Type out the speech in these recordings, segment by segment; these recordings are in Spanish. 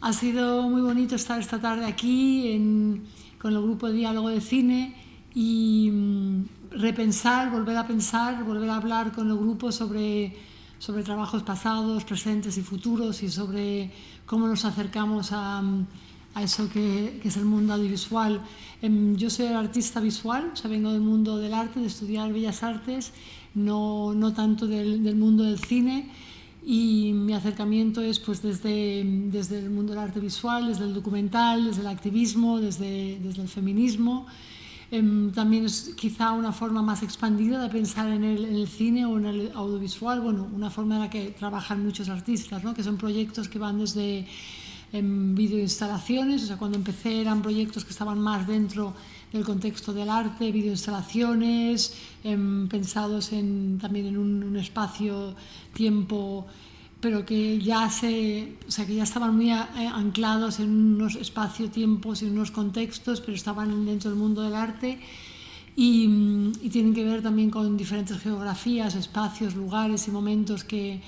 Ha sido muy bonito estar esta tarde aquí con el grupo de diálogo de cine y repensar, volver a pensar, volver a hablar con el grupo sobre trabajos pasados, presentes y futuros y sobre cómo nos acercamos a eso que es el mundo audiovisual. Yo soy artista visual, o sea, vengo del mundo del arte, de estudiar Bellas Artes, no tanto del mundo del cine. Y mi acercamiento es pues desde el mundo del arte visual, desde el documental, desde el activismo, desde el feminismo. También es quizá una forma más expandida de pensar en el cine o en el audiovisual, bueno, una forma en la que trabajan muchos artistas, ¿no? Que son proyectos que van desde videoinstalaciones, o sea, cuando empecé eran proyectos que estaban más dentro del contexto del arte, videoinstalaciones, pensados también en un espacio-tiempo, pero que ya que ya estaban muy anclados en unos espacio-tiempos y en unos contextos, pero estaban dentro del mundo del arte y tienen que ver también con diferentes geografías, espacios, lugares y momentos que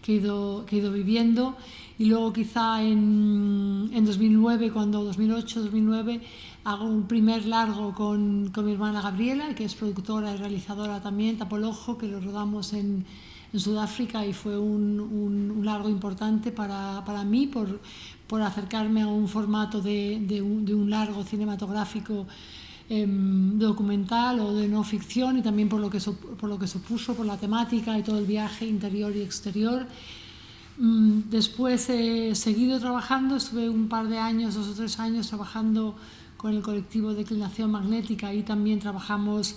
he ido viviendo. Y luego quizá en 2009, 2008-2009, hago un primer largo con mi hermana Gabriela, que es productora y realizadora también, Tapo el Ojo, que lo rodamos en Sudáfrica y fue un largo importante para mí por acercarme a un formato de un largo cinematográfico documental o de no ficción y también por lo que supuso, por la temática y todo el viaje interior y exterior. Después he seguido trabajando, estuve un par de años, 2 o 3 años trabajando con el colectivo Declinación Magnética y también trabajamos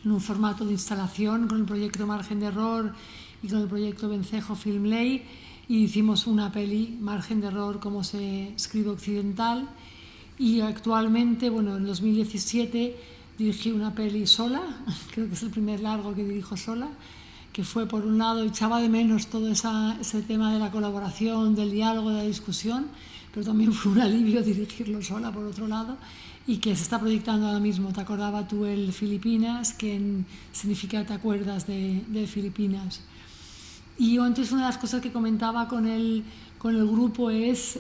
en un formato de instalación con el proyecto Margen de Error y con el proyecto Vencejo Film Ley y hicimos una peli, Margen de Error, cómo se escribe occidental, y actualmente, bueno, en 2017 dirigí una peli sola, creo que es el primer largo que dirijo sola, que fue, por un lado, echaba de menos todo ese tema de la colaboración, del diálogo, de la discusión, pero también fue un alivio dirigirlo sola, por otro lado, y que se está proyectando ahora mismo. ¿Te acordaba tú el Filipinas? Que significa ¿te acuerdas de Filipinas? Y yo antes, una de las cosas que comentaba con el grupo es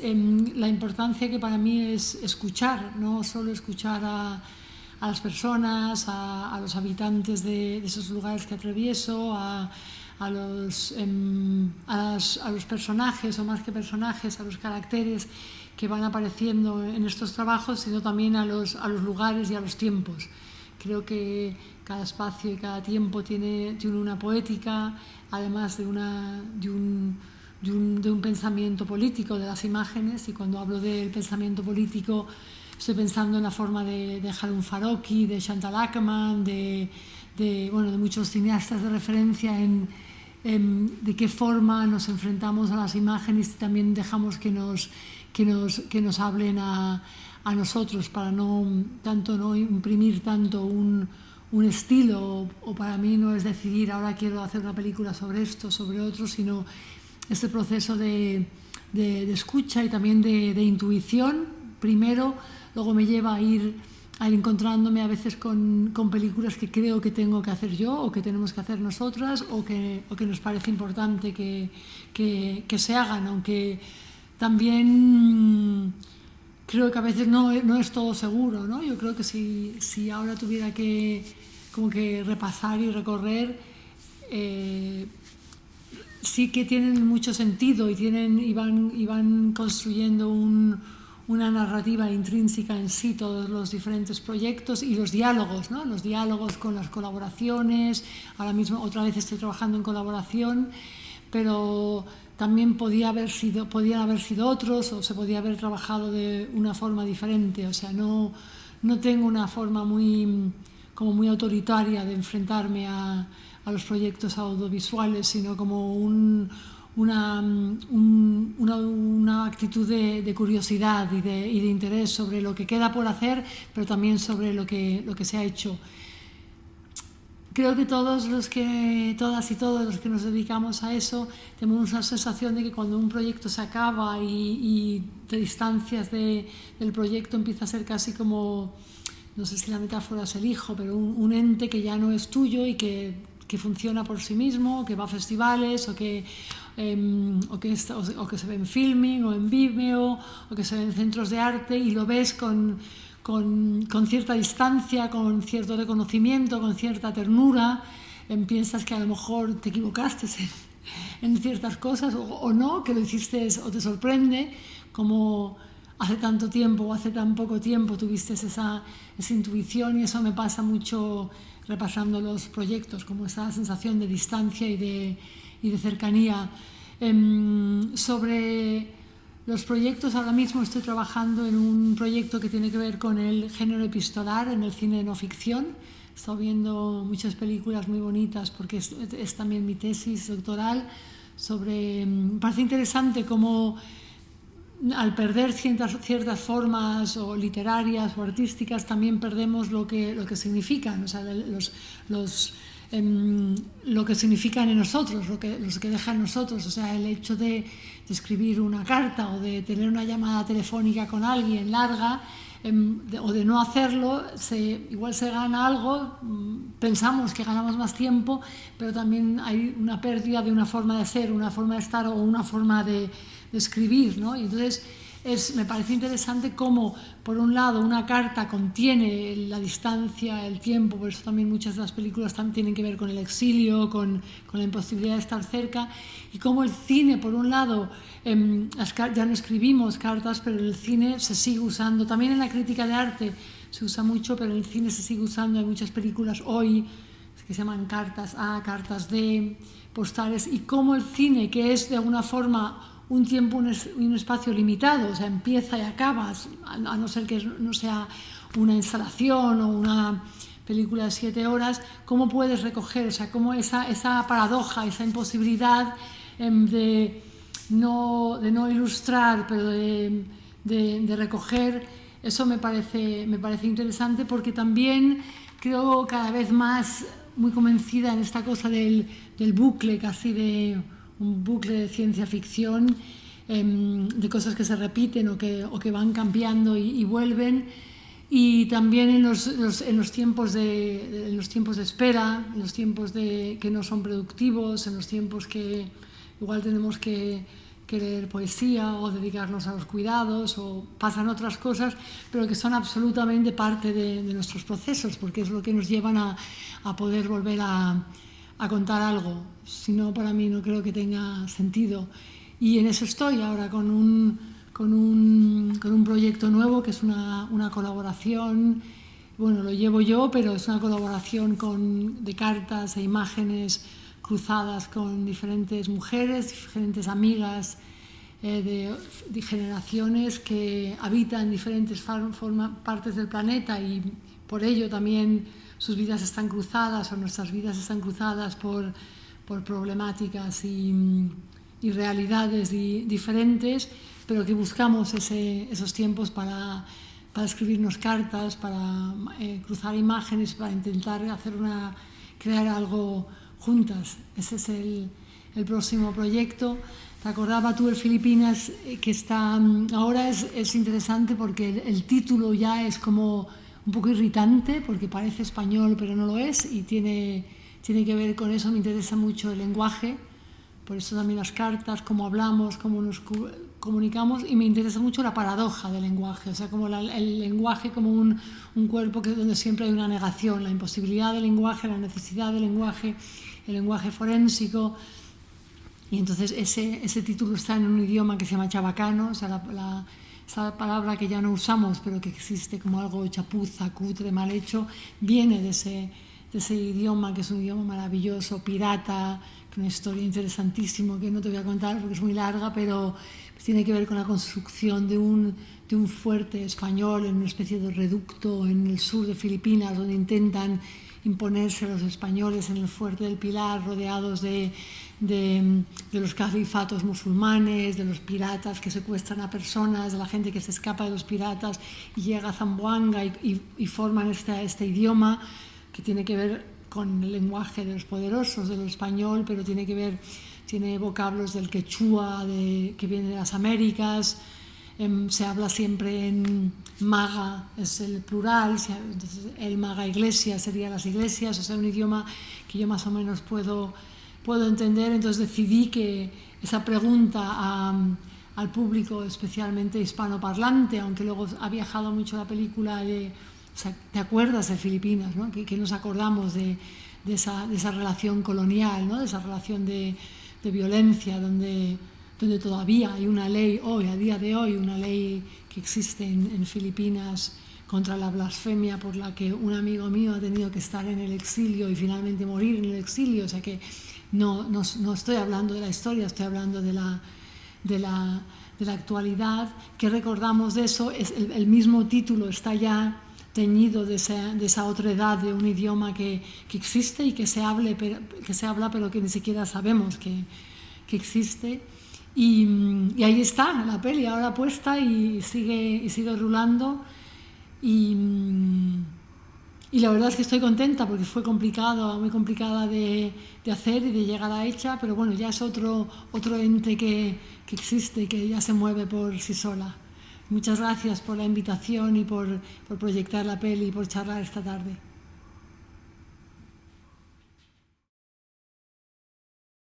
la importancia que para mí es escuchar, no solo escuchar a las personas, a los habitantes de esos lugares que atravieso, a los personajes, o más que personajes, a los caracteres que van apareciendo en estos trabajos, sino también a los lugares y a los tiempos. Creo que cada espacio y cada tiempo tiene una poética, además de un pensamiento político de las imágenes, y cuando hablo del pensamiento político estoy pensando en la forma de Harun Farocki, de Chantal Akerman, de muchos cineastas de referencia de qué forma nos enfrentamos a las imágenes y también dejamos que nos hablen a nosotros, para no imprimir tanto un estilo, o para mí no es decidir ahora quiero hacer una película sobre esto, sobre otro, sino este proceso de escucha y también de intuición primero, luego me lleva a ir encontrándome a veces con películas que creo que tengo que hacer yo o que tenemos que hacer nosotras o que nos parece importante que se hagan, aunque también creo que a veces no es todo seguro, ¿no? Yo creo que si ahora tuviera que repasar y recorrer, sí que tienen mucho sentido y van construyendo una narrativa intrínseca en sí, todos los diferentes proyectos y los diálogos, ¿no? Los diálogos con las colaboraciones. Ahora mismo otra vez estoy trabajando en colaboración, pero también podían haber sido otros, o se podía haber trabajado de una forma diferente. O sea, no tengo una forma muy autoritaria de enfrentarme a los proyectos audiovisuales, sino como una actitud de curiosidad y de interés sobre lo que queda por hacer, pero también sobre lo que se ha hecho. Creo que todas y todos los que nos dedicamos a eso tenemos una sensación de que cuando un proyecto se acaba y te distancias del proyecto, empieza a ser casi como, no sé si la metáfora es el hijo, pero un ente que ya no es tuyo y que funciona por sí mismo, que va a festivales o que o que se ve en Filming o en Vimeo o que se ve en centros de arte y lo ves con cierta distancia, con cierto reconocimiento, con cierta ternura, piensas que a lo mejor te equivocaste en ciertas cosas o no, que lo hiciste o te sorprende como hace tanto tiempo o hace tan poco tiempo tuviste esa intuición, y eso me pasa mucho repasando los proyectos, como esa sensación de distancia y de cercanía. Sobre los proyectos, ahora mismo estoy trabajando en un proyecto que tiene que ver con el género epistolar en el cine de no ficción. He estado viendo muchas películas muy bonitas porque es también mi tesis doctoral me parece interesante cómo al perder ciertas formas o literarias o artísticas también perdemos lo que significan, o sea, lo que significan en nosotros, lo que dejan en nosotros, o sea, el hecho de escribir una carta o de tener una llamada telefónica con alguien larga, o de no hacerlo, igual se gana algo, pensamos que ganamos más tiempo, pero también hay una pérdida de una forma de ser, una forma de estar o una forma de escribir, ¿no? Y entonces me parece interesante cómo, por un lado, una carta contiene la distancia, el tiempo, por eso también muchas de las películas también tienen que ver con el exilio, con la imposibilidad de estar cerca, y cómo el cine, por un lado, ya no escribimos cartas, pero el cine se sigue usando, también en la crítica de arte se usa mucho, pero en el cine se sigue usando, hay muchas películas hoy que se llaman cartas A, cartas D, postales, y cómo el cine, que es de alguna forma un tiempo, un espacio limitado, o sea, empieza y acabas, a no ser que no sea una instalación o una película de 7 horas, ¿cómo puedes recoger? O sea, cómo esa paradoja, esa imposibilidad de no ilustrar, pero de recoger, eso me parece interesante, porque también creo cada vez más muy convencida en esta cosa del bucle, casi de un bucle de ciencia ficción, de cosas que se repiten o que van cambiando y vuelven, y también en los tiempos de espera, en los tiempos que no son productivos, en los tiempos que igual tenemos que leer poesía o dedicarnos a los cuidados o pasan otras cosas, pero que son absolutamente parte de nuestros procesos, porque es lo que nos llevan a poder volver a contar algo. Si no, para mí no creo que tenga sentido. Y en eso estoy ahora con un proyecto nuevo que es una colaboración. Bueno, lo llevo yo, pero es una colaboración de cartas e imágenes cruzadas con diferentes mujeres, diferentes amigas de generaciones que habitan diferentes partes del planeta, y por ello también sus vidas están cruzadas, o nuestras vidas están cruzadas por problemáticas y realidades diferentes, pero que buscamos esos tiempos para escribirnos cartas, para cruzar imágenes, para intentar crear algo juntas. Ese es el próximo proyecto. Te acordaba tú, el Filipinas, que está ahora es interesante porque el título ya es como un poco irritante, porque parece español pero no lo es, y tiene que ver con eso. Me interesa mucho el lenguaje, por eso también las cartas, cómo hablamos, cómo nos comunicamos, y me interesa mucho la paradoja del lenguaje, o sea, como el lenguaje como un cuerpo donde siempre hay una negación, la imposibilidad del lenguaje, la necesidad del lenguaje, el lenguaje forénsico. Y entonces ese título está en un idioma que se llama chabacano, o sea, esa palabra que ya no usamos, pero que existe como algo chapuza, cutre, mal hecho, viene de ese idioma, que es un idioma maravilloso, pirata, con una historia interesantísima que no te voy a contar porque es muy larga, pero tiene que ver con la construcción de un fuerte español en una especie de reducto en el sur de Filipinas, donde intentan imponerse los españoles en el fuerte del Pilar, rodeados de los califatos musulmanes, de los piratas que secuestran a personas, de la gente que se escapa de los piratas y llega a Zamboanga y forman este idioma que tiene que ver con el lenguaje de los poderosos, del español, pero tiene vocablos del quechua, que viene de las Américas. Se habla siempre en maga, es el plural, entonces el maga iglesia sería las iglesias, o sea, un idioma que yo más o menos puedo entender. Entonces decidí que esa pregunta al público, especialmente hispanoparlante, aunque luego ha viajado mucho la película o sea, ¿te acuerdas de Filipinas? ¿No? Que nos acordamos de esa relación colonial, ¿no? De esa relación de violencia, donde todavía hay una ley hoy, a día de hoy, una ley que existe en Filipinas contra la blasfemia, por la que un amigo mío ha tenido que estar en el exilio y finalmente morir en el exilio. O sea que no estoy hablando de la historia, estoy hablando de la actualidad. ¿Qué recordamos de eso? El mismo título está ya teñido de esa otredad de un idioma que existe y que se habla, pero que ni siquiera sabemos que existe. Y ahí está la peli ahora puesta y sigue rulando. Y la verdad es que estoy contenta porque fue muy complicada de hacer y de llegar a hecha, pero bueno, ya es otro ente que existe y que ya se mueve por sí sola. Muchas gracias por la invitación y por proyectar la peli y por charlar esta tarde.